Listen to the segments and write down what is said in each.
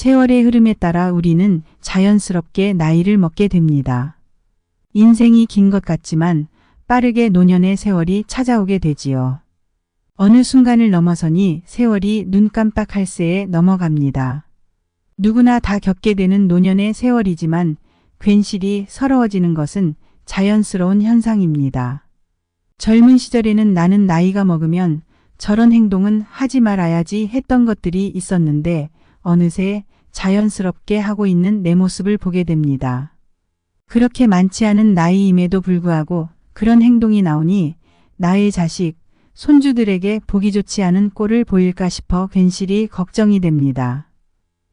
세월의 흐름에 따라 우리는 자연스럽게 나이를 먹게 됩니다. 인생이 긴 것 같지만 빠르게 노년의 세월이 찾아오게 되지요. 어느 순간을 넘어서니 세월이 눈 깜빡할 새에 넘어갑니다. 누구나 다 겪게 되는 노년의 세월이지만 괜시리 서러워지는 것은 자연스러운 현상입니다. 젊은 시절에는 나는 나이가 먹으면 저런 행동은 하지 말아야지 했던 것들이 있었는데 어느새 자연스럽게 하고 있는 내 모습을 보게 됩니다. 그렇게 많지 않은 나이임에도 불구하고 그런 행동이 나오니 나의 자식, 손주들에게 보기 좋지 않은 꼴을 보일까 싶어 괜시리 걱정이 됩니다.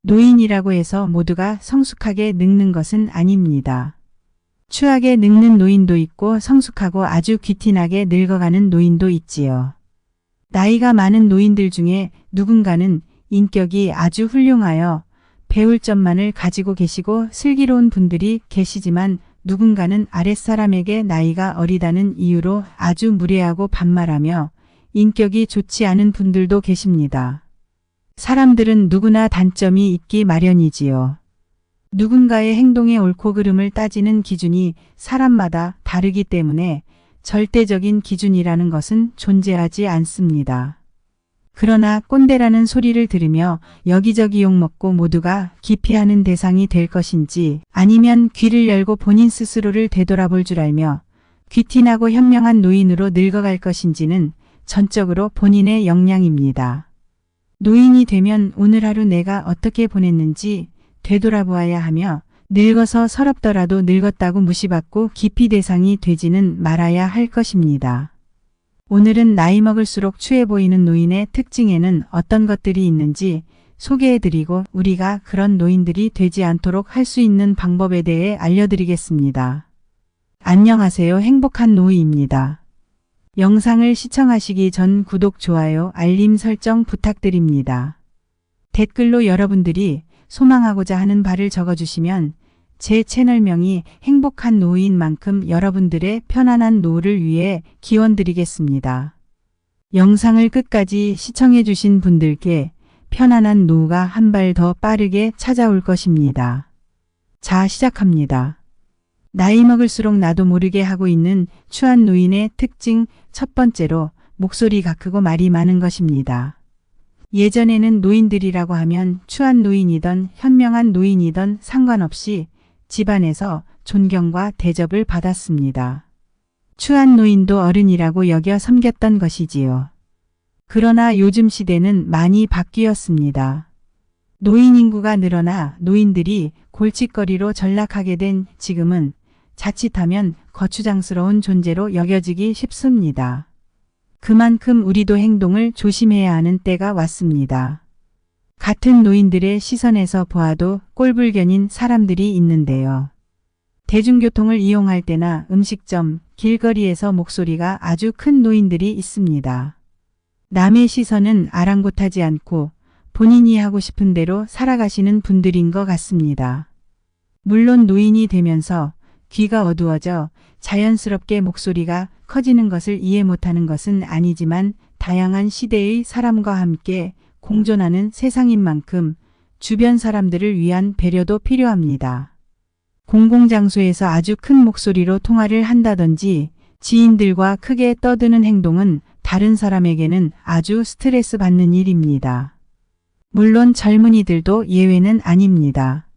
노인이라고 해서 모두가 성숙하게 늙는 것은 아닙니다. 추하게 늙는 노인도 있고 성숙하고 아주 귀티나게 늙어가는 노인도 있지요. 나이가 많은 노인들 중에 누군가는 인격이 아주 훌륭하여 배울 점만을 가지고 계시고 슬기로운 분들이 계시지만 누군가는 아랫사람에게 나이가 어리다는 이유로 아주 무례하고 반말하며 인격이 좋지 않은 분들도 계십니다. 사람들은 누구나 단점이 있기 마련이지요. 누군가의 행동의 옳고 그름을 따지는 기준이 사람마다 다르기 때문에 절대적인 기준이라는 것은 존재하지 않습니다. 그러나 꼰대라는 소리를 들으며 여기저기 욕먹고 모두가 기피하는 대상이 될 것인지 아니면 귀를 열고 본인 스스로를 되돌아볼 줄 알며 귀티나고 현명한 노인으로 늙어갈 것인지는 전적으로 본인의 역량입니다. 노인이 되면 오늘 하루 내가 어떻게 보냈는지 되돌아보아야 하며 늙어서 서럽더라도 늙었다고 무시받고 기피 대상이 되지는 말아야 할 것입니다. 오늘은 나이 먹을수록 추해 보이는 노인의 특징에는 어떤 것들이 있는지 소개해드리고 우리가 그런 노인들이 되지 않도록 할 수 있는 방법에 대해 알려드리겠습니다. 안녕하세요. 행복한 노이입니다. 영상을 시청하시기 전 구독, 좋아요, 알림 설정 부탁드립니다. 댓글로 여러분들이 소망하고자 하는 바를 적어주시면 제 채널명이 행복한 노후인 만큼 여러분들의 편안한 노후를 위해 기원드리겠습니다. 영상을 끝까지 시청해 주신 분들께 편안한 노후가 한 발 더 빠르게 찾아올 것입니다. 자, 시작합니다. 나이 먹을수록 나도 모르게 하고 있는 추한 노인의 특징 첫 번째로 목소리가 크고 말이 많은 것입니다. 예전에는 노인들이라고 하면 추한 노인이던 현명한 노인이던 상관없이 집안에서 존경과 대접을 받았습니다. 추한 노인도 어른이라고 여겨 섬겼던 것이지요. 그러나 요즘 시대는 많이 바뀌었습니다. 노인 인구가 늘어나 노인들이 골칫거리로 전락하게 된 지금은 자칫하면 거추장스러운 존재로 여겨지기 쉽습니다. 그만큼 우리도 행동을 조심해야 하는 때가 왔습니다. 같은 노인들의 시선에서 보아도 꼴불견인 사람들이 있는데요. 대중교통을 이용할 때나 음식점, 길거리에서 목소리가 아주 큰 노인들이 있습니다. 남의 시선은 아랑곳하지 않고 본인이 하고 싶은 대로 살아가시는 분들인 것 같습니다. 물론 노인이 되면서 귀가 어두워져 자연스럽게 목소리가 커지는 것을 이해 못하는 것은 아니지만 다양한 시대의 사람과 함께 공존하는 세상인 만큼 주변 사람들을 위한 배려도 필요합니다. 공공장소에서 아주 큰 목소리로 통화를 한다든지 지인들과 크게 떠드는 행동은 다른 사람에게는 아주 스트레스 받는 일입니다. 물론 젊은이들도 예외는 아닙니다.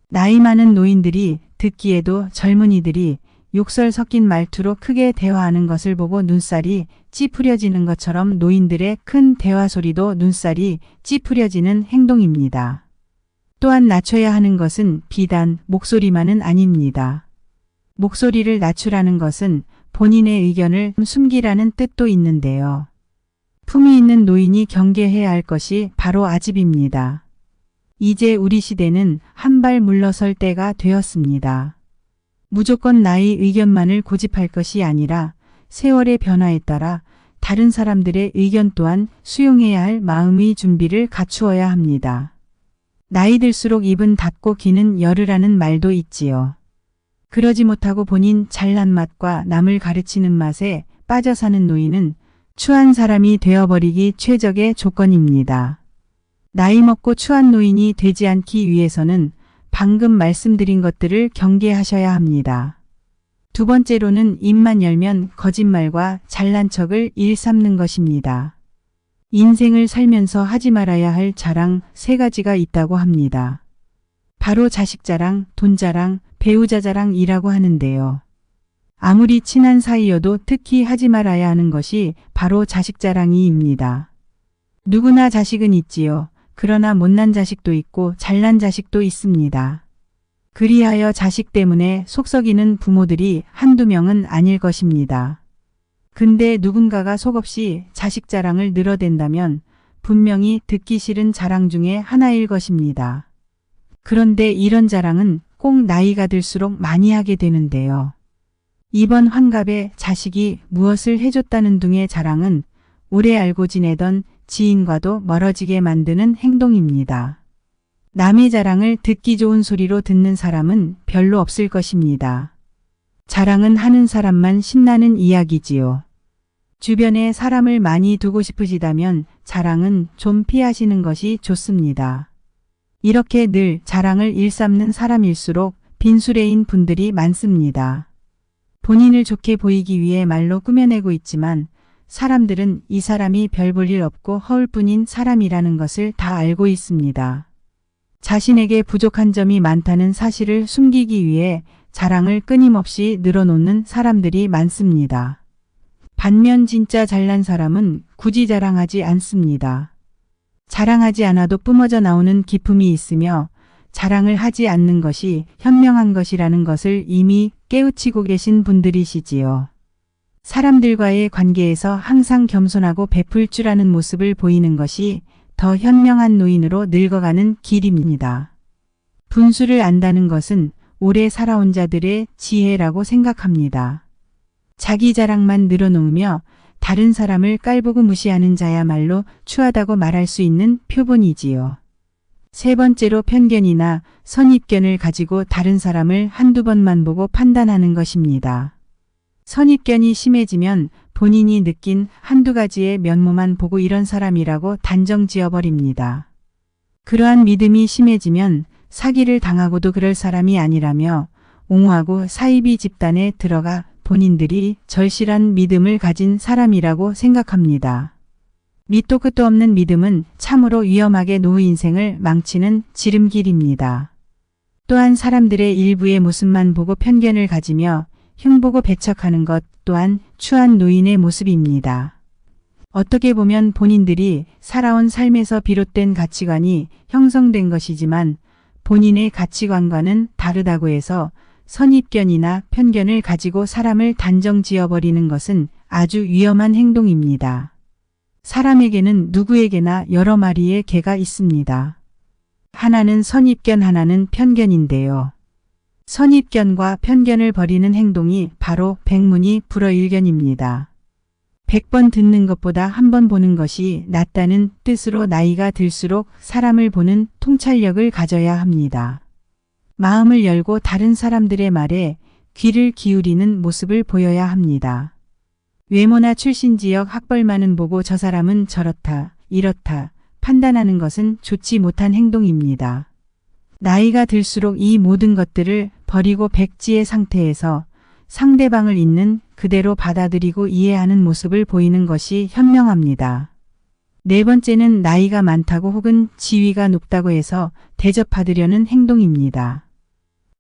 나이 많은 노인들이 듣기에도 젊은이들이 욕설 섞인 말투로 크게 대화하는 것을 보고 눈살이 찌푸려지는 것처럼 노인들의 큰 대화 소리도 눈살이 찌푸려지는 행동입니다. 또한 낮춰야 하는 것은 비단 목소리만은 아닙니다. 목소리를 낮추라는 것은 본인의 의견을 숨기라는 뜻도 있는데요. 품위 있는 노인이 경계해야 할 것이 바로 아집입니다. 이제 우리 시대는 한 발 물러설 때가 되었습니다. 무조건 나의 의견만을 고집할 것이 아니라 세월의 변화에 따라 다른 사람들의 의견 또한 수용해야 할 마음의 준비를 갖추어야 합니다. 나이 들수록 입은 닫고 귀는 열으라는 말도 있지요. 그러지 못하고 본인 잘난 맛과 남을 가르치는 맛에 빠져 사는 노인은 추한 사람이 되어버리기 최적의 조건입니다. 나이 먹고 추한 노인이 되지 않기 위해서는 방금 말씀드린 것들을 경계하셔야 합니다. 두 번째로는 입만 열면 거짓말과 잘난 척을 일삼는 것입니다. 인생을 살면서 하지 말아야 할 자랑 3가지가 있다고 합니다. 바로 자식 자랑, 돈 자랑, 배우자 자랑이라고 하는데요. 아무리 친한 사이여도 특히 하지 말아야 하는 것이 바로 자식 자랑이입니다. 누구나 자식은 있지요. 그러나 못난 자식도 있고 잘난 자식도 있습니다. 그리하여 자식 때문에 속 썩이는 부모들이 한두 명은 아닐 것입니다. 근데 누군가가 속없이 자식 자랑을 늘어댄다면 분명히 듣기 싫은 자랑 중에 하나일 것입니다. 그런데 이런 자랑은 꼭 나이가 들수록 많이 하게 되는데요. 이번 환갑에 자식이 무엇을 해줬다는 등의 자랑은 오래 알고 지내던 지인과도 멀어지게 만드는 행동입니다. 남의 자랑을 듣기 좋은 소리로 듣는 사람은 별로 없을 것입니다. 자랑은 하는 사람만 신나는 이야기지요. 주변에 사람을 많이 두고 싶으시다면 자랑은 좀 피하시는 것이 좋습니다. 이렇게 늘 자랑을 일삼는 사람일수록 빈수레인 분들이 많습니다. 본인을 좋게 보이기 위해 말로 꾸며내고 있지만 사람들은 이 사람이 별 볼 일 없고 허울 뿐인 사람이라는 것을 다 알고 있습니다. 자신에게 부족한 점이 많다는 사실을 숨기기 위해 자랑을 끊임없이 늘어놓는 사람들이 많습니다. 반면 진짜 잘난 사람은 굳이 자랑하지 않습니다. 자랑하지 않아도 뿜어져 나오는 기품이 있으며 자랑을 하지 않는 것이 현명한 것이라는 것을 이미 깨우치고 계신 분들이시지요. 사람들과의 관계에서 항상 겸손하고 베풀 줄 아는 모습을 보이는 것이 더 현명한 노인으로 늙어가는 길입니다. 분수를 안다는 것은 오래 살아온 자들의 지혜라고 생각합니다. 자기 자랑만 늘어놓으며 다른 사람을 깔보고 무시하는 자야말로 추하다고 말할 수 있는 표본이지요. 3번째로 편견이나 선입견을 가지고 다른 사람을 한두 번만 보고 판단하는 것입니다. 선입견이 심해지면 본인이 느낀 한두 가지의 면모만 보고 이런 사람이라고 단정 지어버립니다. 그러한 믿음이 심해지면 사기를 당하고도 그럴 사람이 아니라며 옹호하고 사이비 집단에 들어가 본인들이 절실한 믿음을 가진 사람이라고 생각합니다. 밑도 끝도 없는 믿음은 참으로 위험하게 노후 인생을 망치는 지름길입니다. 또한 사람들의 일부의 모습만 보고 편견을 가지며 흉보고 배척하는 것 또한 추한 노인의 모습입니다. 어떻게 보면 본인들이 살아온 삶에서 비롯된 가치관이 형성된 것이지만 본인의 가치관과는 다르다고 해서 선입견이나 편견을 가지고 사람을 단정 지어버리는 것은 아주 위험한 행동입니다. 사람에게는 누구에게나 여러 마리의 개가 있습니다. 하나는 선입견, 하나는 편견인데요. 선입견과 편견을 버리는 행동이 바로 백문이 불여일견입니다. 100번 듣는 것보다 한 번 보는 것이 낫다는 뜻으로 나이가 들수록 사람을 보는 통찰력을 가져야 합니다. 마음을 열고 다른 사람들의 말에 귀를 기울이는 모습을 보여야 합니다. 외모나 출신 지역 학벌만은 보고 저 사람은 저렇다, 이렇다 판단하는 것은 좋지 못한 행동입니다. 나이가 들수록 이 모든 것들을 버리고 백지의 상태에서 상대방을 있는 그대로 받아들이고 이해하는 모습을 보이는 것이 현명합니다. 4번째는 나이가 많다고 혹은 지위가 높다고 해서 대접받으려는 행동입니다.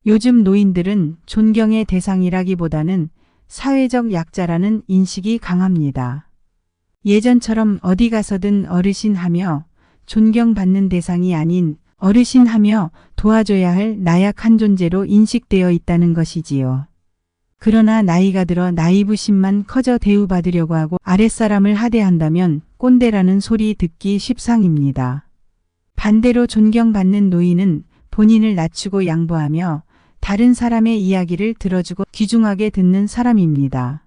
요즘 노인들은 존경의 대상이라기보다는 사회적 약자라는 인식이 강합니다. 예전처럼 어디 가서든 어르신하며 존경받는 대상이 아닌 어르신하며 도와줘야 할 나약한 존재로 인식되어 있다는 것이지요. 그러나 나이가 들어 나이부심만 커져 대우받으려고 하고 아랫사람을 하대한다면 꼰대라는 소리 듣기 십상입니다. 반대로 존경받는 노인은 본인을 낮추고 양보하며 다른 사람의 이야기를 들어주고 귀중하게 듣는 사람입니다.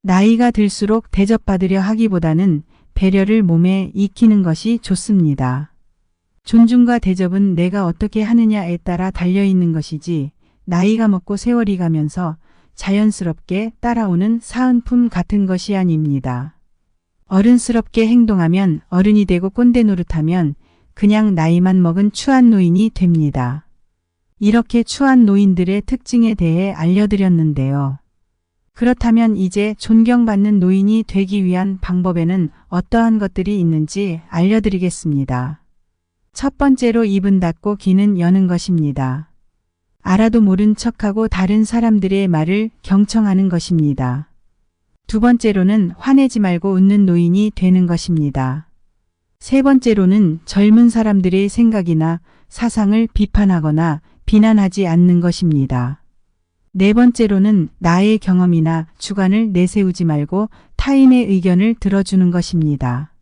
나이가 들수록 대접받으려 하기보다는 배려를 몸에 익히는 것이 좋습니다. 존중과 대접은 내가 어떻게 하느냐에 따라 달려있는 것이지 나이가 먹고 세월이 가면서 자연스럽게 따라오는 사은품 같은 것이 아닙니다. 어른스럽게 행동하면 어른이 되고 꼰대 노릇하면 그냥 나이만 먹은 추한 노인이 됩니다. 이렇게 추한 노인들의 특징에 대해 알려드렸는데요. 그렇다면 이제 존경받는 노인이 되기 위한 방법에는 어떠한 것들이 있는지 알려드리겠습니다. 첫 번째로 입은 닫고 귀는 여는 것입니다. 알아도 모른 척하고 다른 사람들의 말을 경청하는 것입니다. 두 번째로는 화내지 말고 웃는 노인이 되는 것입니다. 세 번째로는 젊은 사람들의 생각이나 사상을 비판하거나 비난하지 않는 것입니다. 네 번째로는 나의 경험이나 주관을 내세우지 말고 타인의 의견을 들어주는 것입니다.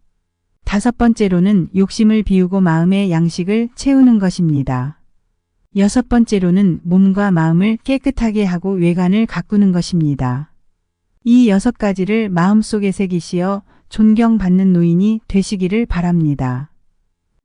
다섯 번째로는 욕심을 비우고 마음의 양식을 채우는 것입니다. 여섯 번째로는 몸과 마음을 깨끗하게 하고 외관을 가꾸는 것입니다. 이 6가지를 마음속에 새기시어 존경받는 노인이 되시기를 바랍니다.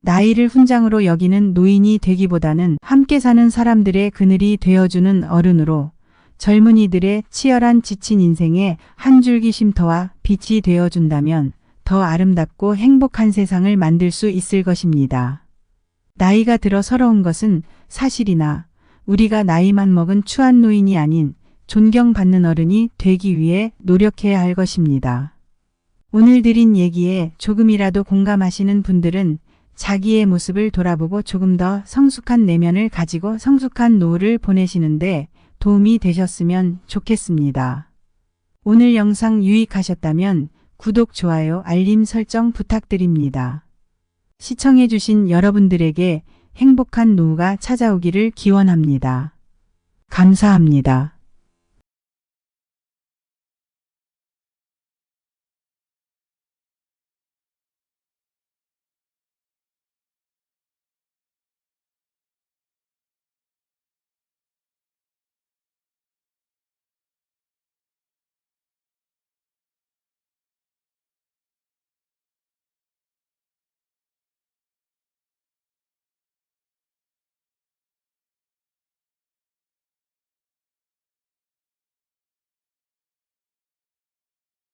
나이를 훈장으로 여기는 노인이 되기보다는 함께 사는 사람들의 그늘이 되어주는 어른으로 젊은이들의 치열한 지친 인생에 한 줄기 쉼터와 빛이 되어준다면 더 아름답고 행복한 세상을 만들 수 있을 것입니다. 나이가 들어 서러운 것은 사실이나 우리가 나이만 먹은 추한 노인이 아닌 존경받는 어른이 되기 위해 노력해야 할 것입니다. 오늘 드린 얘기에 조금이라도 공감하시는 분들은 자기의 모습을 돌아보고 조금 더 성숙한 내면을 가지고 성숙한 노후를 보내시는데 도움이 되셨으면 좋겠습니다. 오늘 영상 유익하셨다면 구독, 좋아요, 알림 설정 부탁드립니다. 시청해주신 여러분들에게 행복한 노후가 찾아오기를 기원합니다. 감사합니다.